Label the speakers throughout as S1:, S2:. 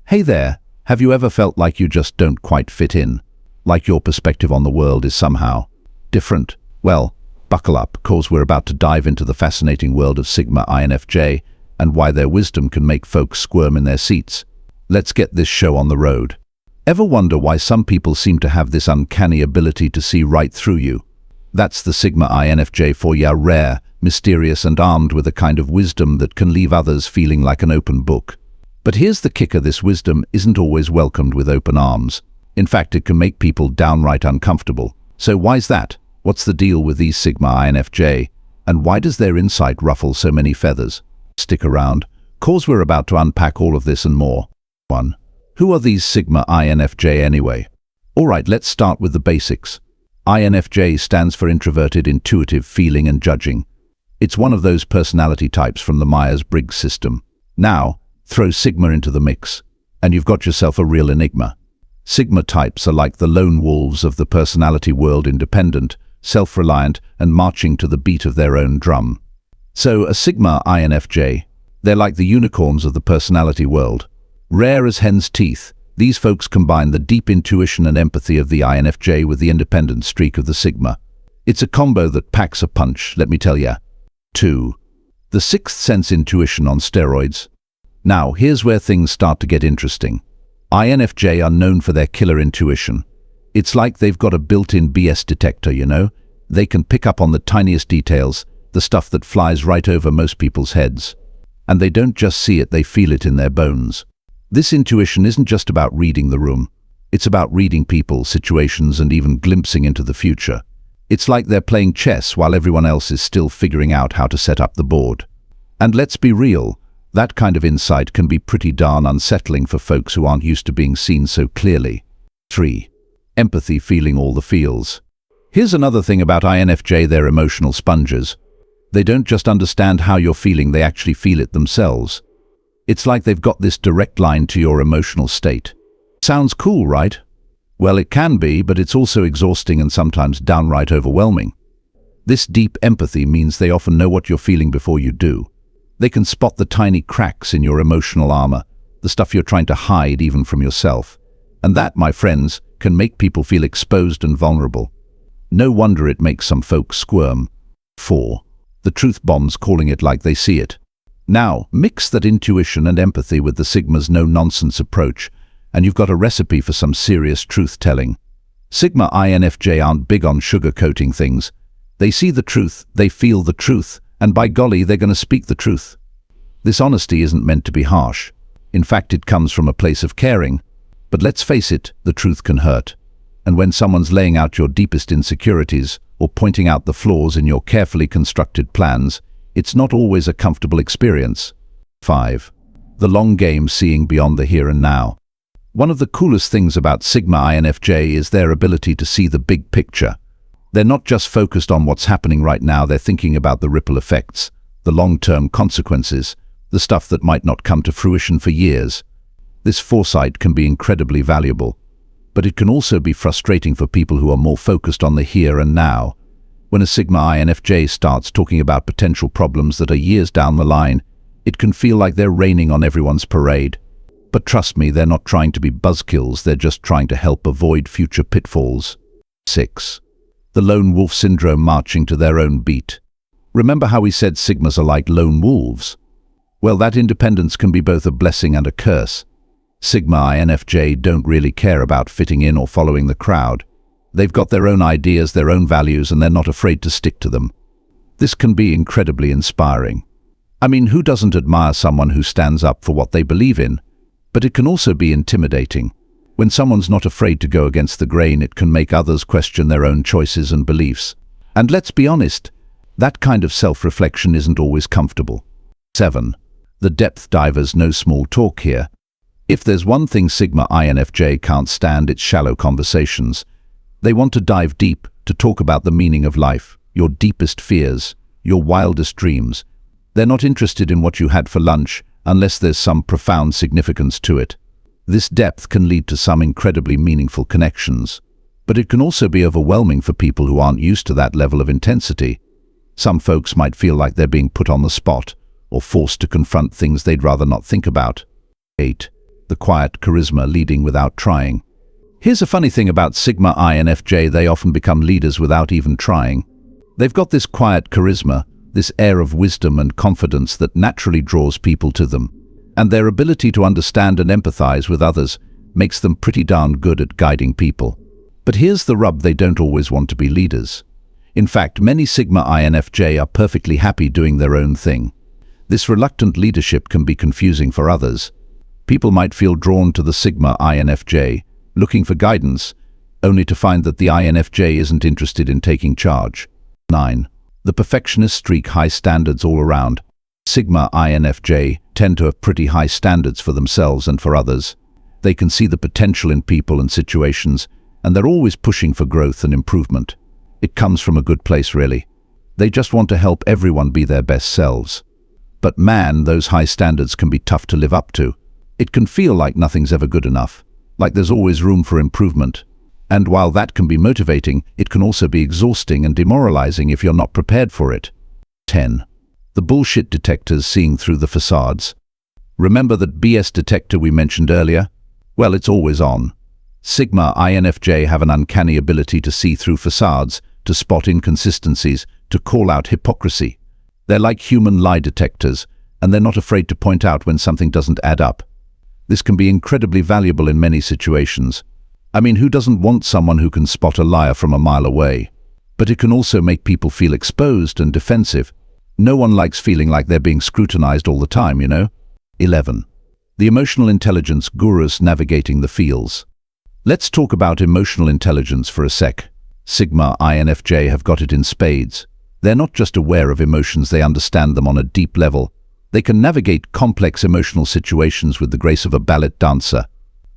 S1: Hey there, have you ever felt like you just don't quite fit in? Like your perspective on the world is somehow different? Well, buckle up, cause we're about to dive into the fascinating world of Sigma INFJ and why their wisdom can make folks squirm in their seats. Let's get this show on the road. Ever wonder why some people seem to have this uncanny ability to see right through you? That's the Sigma INFJ for ya, rare, mysterious and armed with a kind of wisdom that can leave others feeling like an open book. But here's the kicker, this wisdom isn't always welcomed with open arms. In fact, it can make people downright uncomfortable. So why's that? What's the deal with these Sigma INFJ? And why does their insight ruffle so many feathers? Stick around, cause we're about to unpack all of this and more. 1. Who are these Sigma INFJ anyway? Alright, let's start with the basics. INFJ stands for introverted, intuitive, feeling and judging. It's one of those personality types from the Myers-Briggs system. Now, throw Sigma into the mix, and you've got yourself a real enigma. Sigma types are like the lone wolves of the personality world, independent, self-reliant, and marching to the beat of their own drum. So, a Sigma INFJ, they're like the unicorns of the personality world. Rare as hen's teeth, these folks combine the deep intuition and empathy of the INFJ with the independent streak of the Sigma. It's a combo that packs a punch, let me tell ya. 2. The sixth sense intuition on steroids. Now, here's where things start to get interesting. INFJ are known for their killer intuition. It's like they've got a built-in BS detector, you know? They can pick up on the tiniest details, the stuff that flies right over most people's heads. And they don't just see it, they feel it in their bones. This intuition isn't just about reading the room. It's about reading people, situations, and even glimpsing into the future. It's like they're playing chess while everyone else is still figuring out how to set up the board. And let's be real, that kind of insight can be pretty darn unsettling for folks who aren't used to being seen so clearly. 3. Empathy, feeling all the feels. Here's another thing about INFJ, they're emotional sponges. They don't just understand how you're feeling, they actually feel it themselves. It's like they've got this direct line to your emotional state. Sounds cool, right? Well, it can be, but it's also exhausting and sometimes downright overwhelming. This deep empathy means they often know what you're feeling before you do. They can spot the tiny cracks in your emotional armor, the stuff you're trying to hide even from yourself. And that, my friends, can make people feel exposed and vulnerable. No wonder it makes some folks squirm. 4. The truth bombs, calling it like they see it. Now, mix that intuition and empathy with the Sigma's no-nonsense approach, and you've got a recipe for some serious truth-telling. Sigma INFJ aren't big on sugarcoating things. They see the truth, they feel the truth, and by golly, they're going to speak the truth. This honesty isn't meant to be harsh. In fact, it comes from a place of caring. But let's face it, the truth can hurt. And when someone's laying out your deepest insecurities or pointing out the flaws in your carefully constructed plans, it's not always a comfortable experience. 5. The long game, seeing beyond the here and now. One of the coolest things about Sigma INFJ is their ability to see the big picture. They're not just focused on what's happening right now, they're thinking about the ripple effects, the long-term consequences, the stuff that might not come to fruition for years. This foresight can be incredibly valuable, but it can also be frustrating for people who are more focused on the here and now. When a Sigma INFJ starts talking about potential problems that are years down the line, it can feel like they're raining on everyone's parade. But trust me, they're not trying to be buzzkills, they're just trying to help avoid future pitfalls. 6. The lone wolf syndrome, marching to their own beat. Remember how we said Sigmas are like lone wolves? Well, that independence can be both a blessing and a curse. Sigma INFJ don't really care about fitting in or following the crowd. They've got their own ideas, their own values, and they're not afraid to stick to them. This can be incredibly inspiring. I mean, who doesn't admire someone who stands up for what they believe in? But it can also be intimidating. When someone's not afraid to go against the grain, it can make others question their own choices and beliefs. And let's be honest, that kind of self-reflection isn't always comfortable. 7. The depth divers, no small talk here. If there's one thing Sigma INFJ can't stand, it's shallow conversations. They want to dive deep, to talk about the meaning of life, your deepest fears, your wildest dreams. They're not interested in what you had for lunch, unless there's some profound significance to it. This depth can lead to some incredibly meaningful connections, but it can also be overwhelming for people who aren't used to that level of intensity. Some folks might feel like they're being put on the spot, or forced to confront things they'd rather not think about. 8. the quiet charisma leading without trying. Here's a funny thing about Sigma INFJ: they often become leaders without even trying. They've got this quiet charisma, this air of wisdom and confidence that naturally draws people to them. And their ability to understand and empathize with others makes them pretty darn good at guiding people. But here's the rub: they don't always want to be leaders. In fact, many Sigma INFJ are perfectly happy doing their own thing. This reluctant leadership can be confusing for others. People might feel drawn to the Sigma INFJ, looking for guidance, only to find that the INFJ isn't interested in taking charge. 9. The perfectionist streak: high standards all around. Sigma INFJ tend to have pretty high standards for themselves and for others. They can see the potential in people and situations, and they're always pushing for growth and improvement. It comes from a good place, really. They just want to help everyone be their best selves. But man, those high standards can be tough to live up to. It can feel like nothing's ever good enough, like there's always room for improvement. And while that can be motivating, it can also be exhausting and demoralizing if you're not prepared for it. 10. The bullshit detectors: seeing through the facades. Remember that BS detector we mentioned earlier? Well, it's always on. Sigma INFJ have an uncanny ability to see through facades, to spot inconsistencies, to call out hypocrisy. They're like human lie detectors, and they're not afraid to point out when something doesn't add up. This can be incredibly valuable in many situations. I mean, who doesn't want someone who can spot a liar from a mile away? But it can also make people feel exposed and defensive. No one likes feeling like they're being scrutinized all the time, you know? 11. The emotional intelligence gurus navigating the feels. Let's talk about emotional intelligence for a sec. Sigma INFJ have got it in spades. They're not just aware of emotions, they understand them on a deep level. They can navigate complex emotional situations with the grace of a ballet dancer.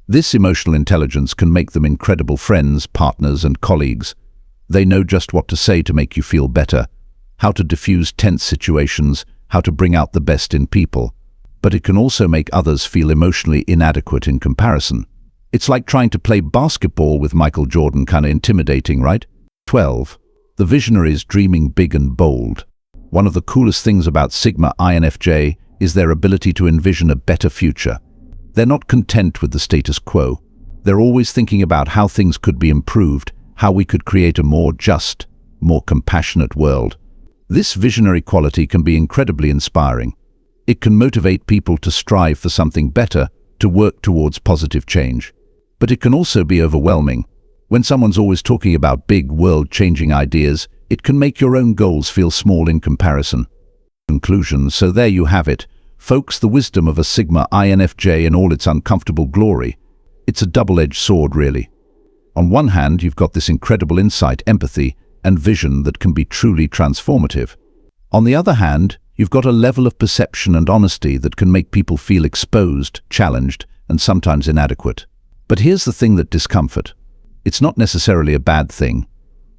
S1: This emotional intelligence can make them incredible friends, partners, and colleagues. They know just what to say to make you feel better, how to diffuse tense situations, how to bring out the best in people. But it can also make others feel emotionally inadequate in comparison. It's like trying to play basketball with Michael Jordan, kind of intimidating, right? 12. The visionaries dreaming big and bold. One of the coolest things about Sigma INFJ is their ability to envision a better future. They're not content with the status quo. They're always thinking about how things could be improved, how we could create a more just, more compassionate world. This visionary quality can be incredibly inspiring. It can motivate people to strive for something better, to work towards positive change. But it can also be overwhelming. When someone's always talking about big, world-changing ideas, it can make your own goals feel small in comparison. Conclusion: so there you have it, folks, the wisdom of a Sigma INFJ in all its uncomfortable glory. It's a double-edged sword, really. On one hand, you've got this incredible insight, empathy, and vision that can be truly transformative. On the other hand, you've got a level of perception and honesty that can make people feel exposed, challenged, and sometimes inadequate. But here's the thing: that discomfort. It's not necessarily a bad thing.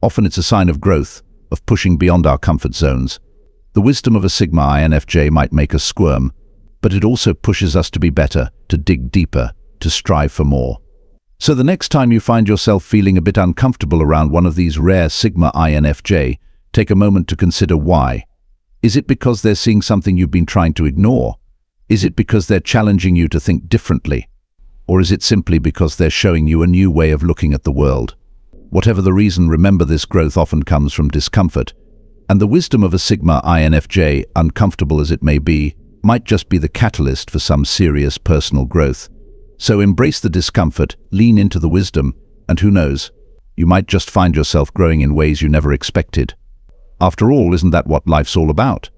S1: Often it's a sign of growth, of pushing beyond our comfort zones. The wisdom of a Sigma INFJ might make us squirm, but it also pushes us to be better, to dig deeper, to strive for more. So the next time you find yourself feeling a bit uncomfortable around one of these rare Sigma INFJ, take a moment to consider why. Is it because they're seeing something you've been trying to ignore? Is it because they're challenging you to think differently? Or is it simply because they're showing you a new way of looking at the world? Whatever the reason, remember, this growth often comes from discomfort. And the wisdom of a Sigma INFJ, uncomfortable as it may be, might just be the catalyst for some serious personal growth. So embrace the discomfort, lean into the wisdom, and who knows, you might just find yourself growing in ways you never expected. After all, isn't that what life's all about?